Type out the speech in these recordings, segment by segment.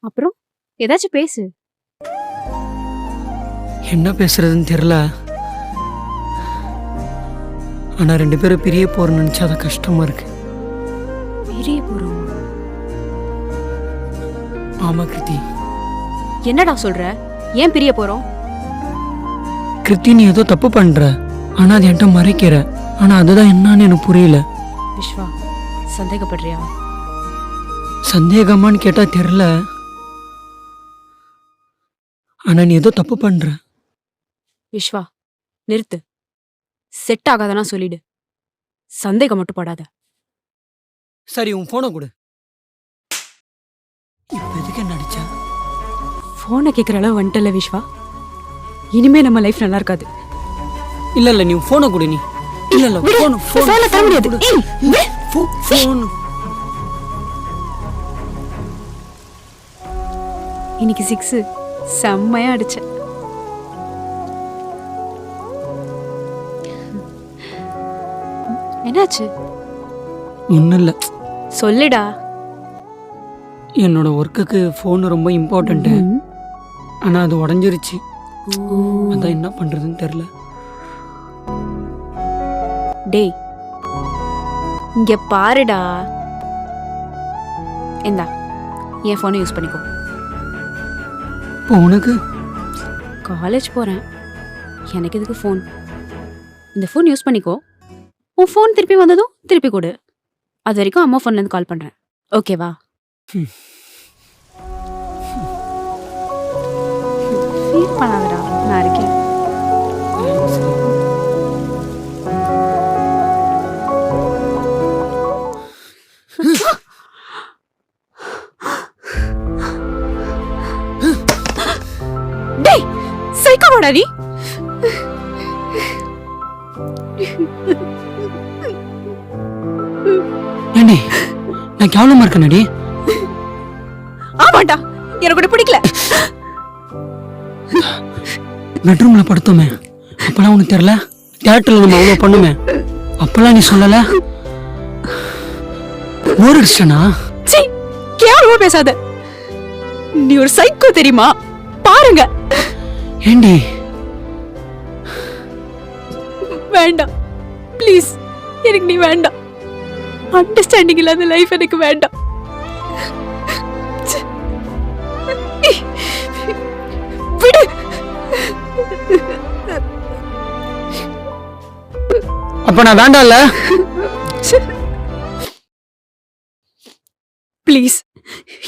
அப்புறம் ஏதாச்சும் பேசு. என்ன பேசுறதுன்னு தெரியல. ஆனா 2 பேரும் பிரிய போறோம்னு நினைச்சா அது கஷ்டமா இருக்கு. பிரிய போறோம்? ஆமா கிருத்தி. என்னடா சொல்ற? ஏன் பிரிய போறோம்? கிருத்தி, நீ ஏதோ தப்பு பண்ற, ஆனா அது என்கிட்ட மறைக்கிற. ஆனா அதுதான் என்னன்னு எனக்கு புரியல. விஸ்வா, சந்தேகப்படுறியா? சந்தேகமான்னு கேட்டா தெரியல. ஆனா நீ ஏதோ தப்பு பண்ற. விஸ்வா, நிறுத்து. செட் ஆகாதனா சொல்லிடு. சந்தேகம் மட்டும் படாத. சரி, உன் போனை கொடு. இப்ப எதுக்கு என்ன அடிச்சா? போனை கேட்குற அளவு வந்துட்டல விஸ்வா. இனிமே நம்ம லைஃப் நல்லா இருக்காது. இல்ல நீ போனை கொடு. நீ இல்ல போனை தர முடியாது. போன். இன்னைக்கு 6 செம்மையா அடிச்ச. என்னாச்சு? ஒன்றும் இல்லை. சொல்லுடா. என்னோட ஒர்க்குக்கு ஃபோன் ரொம்ப இம்பார்ட்டண்ட்டு. ஆனால் அது உடஞ்சிருச்சு. அதான் என்ன பண்ணுறதுன்னு தெரில. டேய், இங்க பாருடா. இந்தா, என் ஃபோனை யூஸ் பண்ணிக்கோ. இப்போ உனக்கு? காலேஜ் போகிறேன், எனக்கு எதுக்கு ஃபோன்? இந்த ஃபோன் யூஸ் பண்ணிக்கோ. உன் ஃபோன் திருப்பி வந்ததும் திருப்பி கொடு. அது வரைக்கும் அம்மா ஃபோன்லேருந்து கால் பண்ணுறேன், ஓகேவா? ஃபீல் பண்ணாதடா, நான் இருக்கேன். டேய், சைக்கோவாடா நீ? ஏண்டி, நான் கேவலமா இருக்கேனடி? ஆமாண்டா, எனக்கு கூட பிடிக்கல. பெட்ரூம்ல படுத்தோமே, அப்பெல்லாம் உனக்கு தெரியல? தியேட்டர்ல நம்ம அவ்வளோ பண்ணுமே, அப்பெல்லாம் நீ சொல்லல? போர் அடிச்சனா? சீ, கேவலமா பேசாத. நீ ஒரு சைக்கோ தெரியுமா? பாருங்க. ஏண்டி? வேண்டாம் ப்ளீஸ், எனக்கு நீ வேண்டாம். அண்டர்ஸ்டாண்டிங் இல்லாத லைஃப் எனக்கு வேண்டாம். விடு. அப்ப நான் வேண்டாம்ல? ப்ளீஸ்,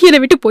என்னை விட்டு போய்